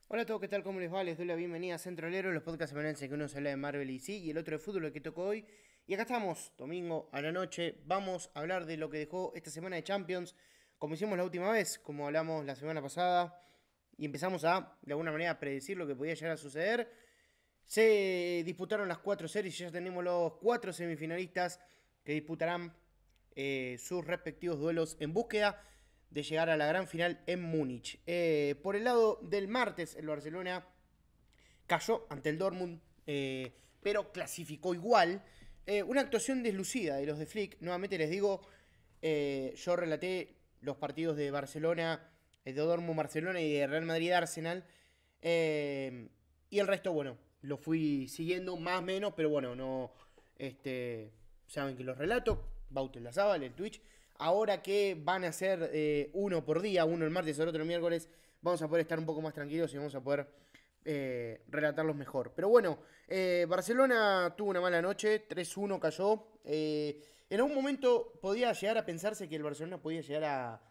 Hola a todos, ¿qué tal? ¿Cómo les va? Les doy la bienvenida a Centrolero, los podcasts semanales en que uno se habla de Marvel y sí, y el otro de fútbol, el que tocó hoy. Y acá estamos, domingo a la noche, vamos a hablar de lo que dejó esta semana de Champions, como hicimos la última vez, como hablamos la semana pasada, y empezamos a, de alguna manera, predecir lo que podía llegar a suceder. Se disputaron las cuatro series y ya tenemos los cuatro semifinalistas que disputarán sus respectivos duelos en búsqueda de llegar a la gran final en Múnich. Por el lado del martes, el Barcelona cayó ante el Dortmund, pero clasificó igual. Una actuación deslucida de los de Flick. Nuevamente les digo, yo relaté los partidos de Barcelona, de Dortmund, Barcelona y de Real Madrid, Arsenal. Y el resto, bueno, lo fui siguiendo más o menos, pero bueno, no. Saben que los relato, Bauten la Sábal, el Twitch. Ahora que van a ser uno por día, uno el martes, el otro el miércoles, vamos a poder estar un poco más tranquilos y vamos a poder relatarlos mejor. Pero bueno, Barcelona tuvo una mala noche, 3-1 cayó. En algún momento podía llegar a pensarse que el Barcelona podía llegar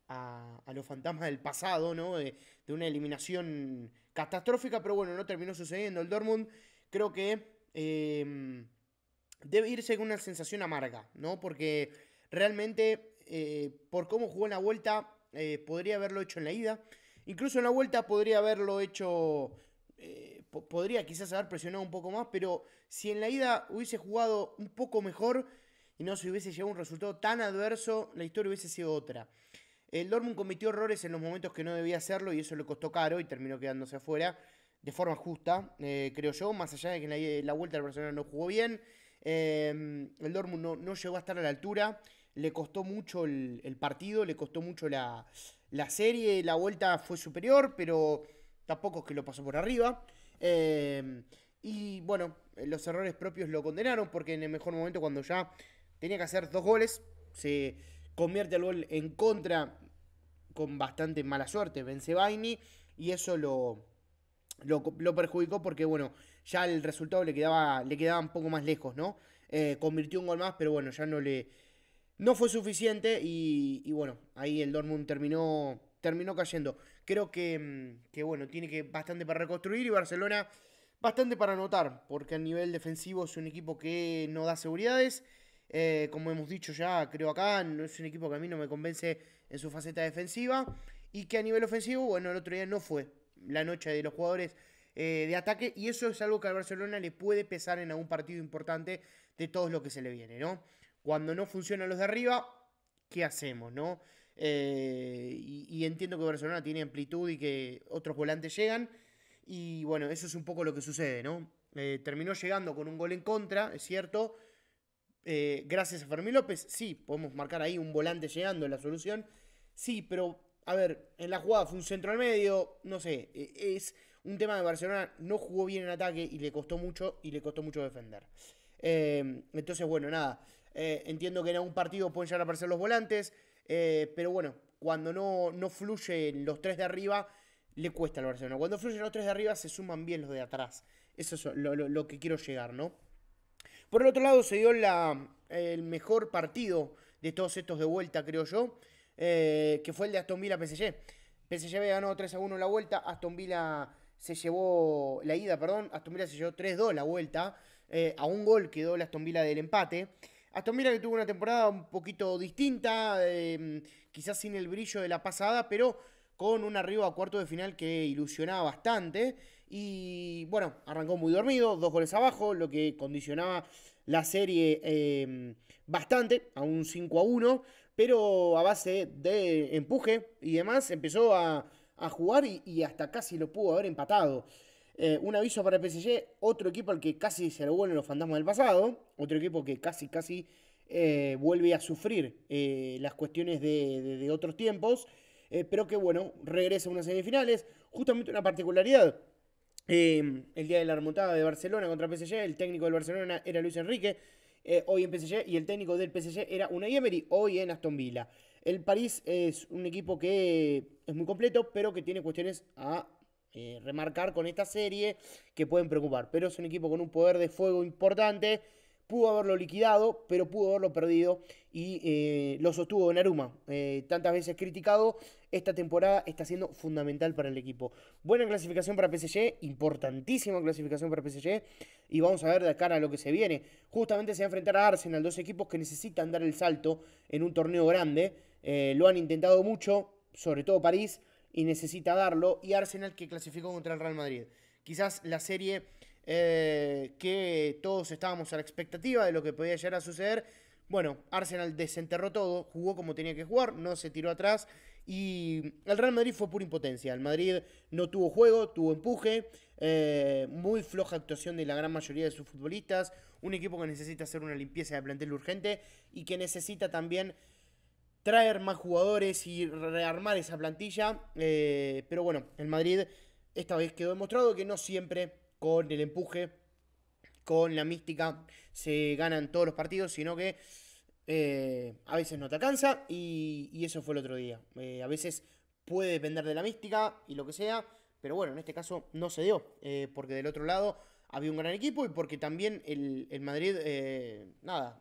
a los fantasmas del pasado, ¿no? De una eliminación catastrófica, pero bueno, no terminó sucediendo. El Dortmund creo que debe irse con una sensación amarga, ¿no? Porque realmente, por cómo jugó en la vuelta, podría haberlo hecho en la ida. Incluso en la vuelta podría haberlo hecho. Podría quizás haber presionado un poco más, pero si en la ida hubiese jugado un poco mejor y no se hubiese llevado un resultado tan adverso, la historia hubiese sido otra. El Dortmund cometió errores en los momentos que no debía hacerlo y eso le costó caro y terminó quedándose afuera de forma justa, creo yo, más allá de que en la vuelta el Barcelona no jugó bien. El Dortmund no llegó a estar a la altura, le costó mucho el partido, le costó mucho la serie, la vuelta fue superior, pero tampoco es que lo pasó por arriba. Y bueno, los errores propios lo condenaron porque en el mejor momento, cuando ya tenía que hacer dos goles, se convierte el gol en contra con bastante mala suerte, Benzebaini, y eso lo perjudicó porque, bueno, ya el resultado le quedaba un poco más lejos, ¿no? Convirtió un gol más, pero bueno, ya no fue suficiente y bueno, ahí el Dortmund terminó cayendo. Creo que bueno, tiene que bastante para reconstruir y Barcelona bastante para anotar, porque a nivel defensivo es un equipo que no da seguridades. Como hemos dicho ya, creo acá, no es un equipo que a mí no me convence en su faceta defensiva y que a nivel ofensivo, bueno, el otro día no fue la noche de los jugadores de ataque y eso es algo que al Barcelona le puede pesar en algún partido importante de todo lo que se le viene, ¿no? Cuando no funcionan los de arriba, ¿qué hacemos, no? Y entiendo que Barcelona tiene amplitud y que otros volantes llegan. Y bueno, eso es un poco lo que sucede, ¿no? Terminó llegando con un gol en contra, es cierto. Gracias a Fermín López, sí, podemos marcar ahí un volante llegando en la solución. Sí, pero, a ver, en la jugada fue un centro al medio, no sé, es un tema de Barcelona, no jugó bien en ataque y le costó mucho defender. Entonces, bueno, nada, entiendo que en algún partido pueden llegar a aparecer los volantes, pero bueno, cuando no fluyen los tres de arriba, le cuesta al Barcelona. Cuando fluyen los tres de arriba, se suman bien los de atrás. Eso es lo que quiero llegar, ¿no? Por el otro lado, se dio el mejor partido de todos estos de vuelta, creo yo, que fue el de Aston Villa-PSG. PSG había ganado 3-1 la vuelta, Aston Villa se llevó la ida, perdón, Aston Villa se llevó 3-2 la vuelta, a un gol quedó el Aston Villa del empate. Aston Villa que tuvo una temporada un poquito distinta, quizás sin el brillo de la pasada, pero con un arribo a cuarto de final que ilusionaba bastante. Y bueno, arrancó muy dormido, dos goles abajo, lo que condicionaba la serie bastante, a un 5-1, pero a base de empuje y demás empezó a jugar y hasta casi lo pudo haber empatado. Un aviso para el PSG, otro equipo al que casi se le vuelven los fantasmas del pasado, otro equipo que casi vuelve a sufrir las cuestiones de otros tiempos, pero que bueno, regresa a unas semifinales. Justamente una particularidad, el día de la remontada de Barcelona contra PSG, el técnico del Barcelona era Luis Enrique, hoy en PSG, y el técnico del PSG era Unai Emery, hoy en Aston Villa. El París es un equipo que es muy completo, pero que tiene cuestiones a remarcar con esta serie que pueden preocupar. Pero es un equipo con un poder de fuego importante. Pudo haberlo liquidado, pero pudo haberlo perdido y lo sostuvo Donnarumma, tantas veces criticado esta temporada está siendo fundamental para el equipo. Buena clasificación para PSG, importantísima clasificación para PSG, y vamos a ver de cara a lo que se viene. Justamente se va a enfrentar a Arsenal, dos equipos que necesitan dar el salto en un torneo grande. Lo han intentado mucho, sobre todo París, y necesita darlo, y Arsenal que clasificó contra el Real Madrid. Quizás la serie que todos estábamos a la expectativa de lo que podía llegar a suceder. Bueno, Arsenal desenterró todo, jugó como tenía que jugar, no se tiró atrás, y el Real Madrid fue pura impotencia. El Madrid no tuvo juego, tuvo empuje, muy floja actuación de la gran mayoría de sus futbolistas, un equipo que necesita hacer una limpieza de plantel urgente y que necesita también traer más jugadores y rearmar esa plantilla. Pero bueno, el Madrid esta vez quedó demostrado que no siempre con el empuje, con la mística, se ganan todos los partidos, sino que a veces no te alcanza y eso fue el otro día. A veces puede depender de la mística y lo que sea, pero bueno, en este caso no se dio, porque del otro lado había un gran equipo y porque también el Madrid, no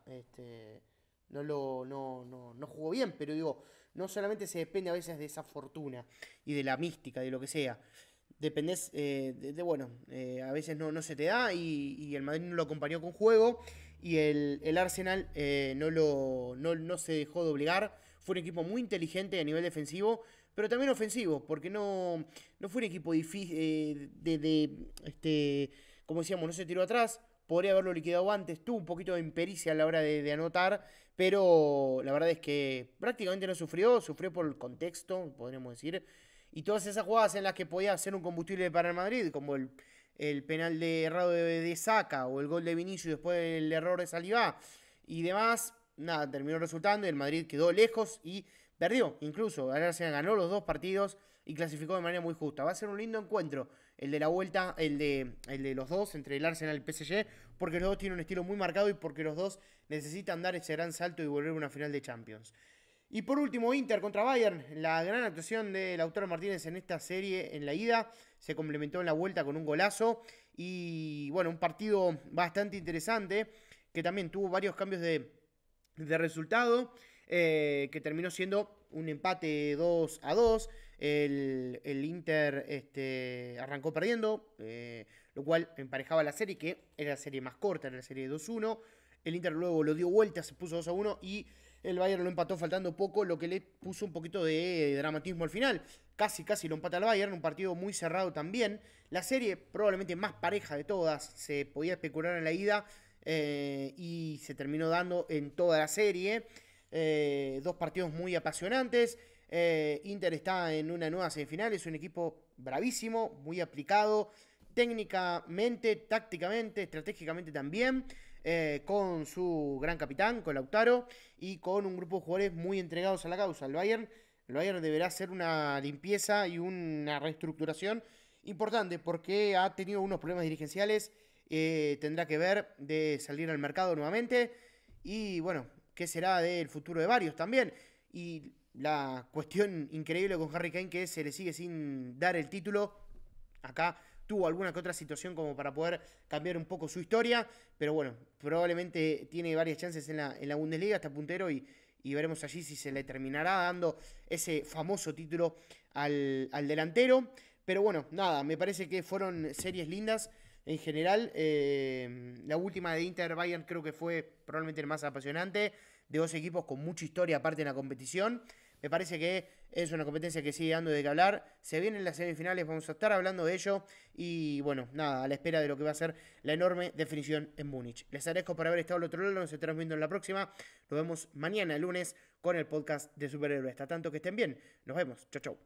jugó bien, pero digo, no solamente se depende a veces de esa fortuna y de la mística, de lo que sea. Dependés a veces no se te da y el Madrid no lo acompañó con juego y el Arsenal no se dejó de obligar. Fue un equipo muy inteligente a nivel defensivo, pero también ofensivo, porque no fue un equipo difícil como decíamos, no se tiró atrás. Podría haberlo liquidado antes, tuvo un poquito de impericia a la hora de anotar, pero la verdad es que prácticamente no sufrió por el contexto, podríamos decir. Y todas esas jugadas en las que podía hacer un combustible para el Madrid, como el penal de errado de Saka o el gol de Vinicius después del error de Saliba y demás, nada, terminó resultando y el Madrid quedó lejos y perdió. Incluso el Arsenal ganó los dos partidos y clasificó de manera muy justa. Va a ser un lindo encuentro el de la vuelta, el de los dos, entre el Arsenal y el PSG, porque los dos tienen un estilo muy marcado y porque los dos necesitan dar ese gran salto y volver a una final de Champions. Y por último, Inter contra Bayern. La gran actuación de Lautaro Martínez en esta serie en la ida se complementó en la vuelta con un golazo. Y bueno, un partido bastante interesante que también tuvo varios cambios de resultado, que terminó siendo un empate 2-2. El Inter arrancó perdiendo, lo cual emparejaba la serie, que era la serie más corta, era la serie 2-1. El Inter luego lo dio vuelta, se puso 2-1 y el Bayern lo empató faltando poco, lo que le puso un poquito de dramatismo al final. Casi lo empata el Bayern, un partido muy cerrado también. La serie probablemente más pareja de todas, se podía especular en la ida y se terminó dando en toda la serie. Dos partidos muy apasionantes. Inter está en una nueva semifinal, es un equipo bravísimo, muy aplicado, técnicamente, tácticamente, estratégicamente también. Con su gran capitán, con Lautaro, y con un grupo de jugadores muy entregados a la causa. El Bayern deberá hacer una limpieza y una reestructuración importante porque ha tenido unos problemas dirigenciales. Tendrá que ver de salir al mercado nuevamente y bueno, qué será del futuro de varios también. Y la cuestión increíble con Harry Kane, que se le sigue sin dar el título. Acá tuvo alguna que otra situación como para poder cambiar un poco su historia, pero bueno, probablemente tiene varias chances en la Bundesliga, está puntero y veremos allí si se le terminará dando ese famoso título al delantero. Pero bueno, nada, me parece que fueron series lindas en general. La última de Inter Bayern creo que fue probablemente el más apasionante, de dos equipos con mucha historia aparte en la competición. Me parece que es una competencia que sigue dando de qué hablar. Se vienen las semifinales, vamos a estar hablando de ello. Y bueno, nada, a la espera de lo que va a ser la enorme definición en Múnich. Les agradezco por haber estado al otro lado. Nos estaremos viendo en la próxima. Nos vemos mañana, lunes, con el podcast de Superhéroes. Hasta tanto que estén bien. Nos vemos. Chau, chau.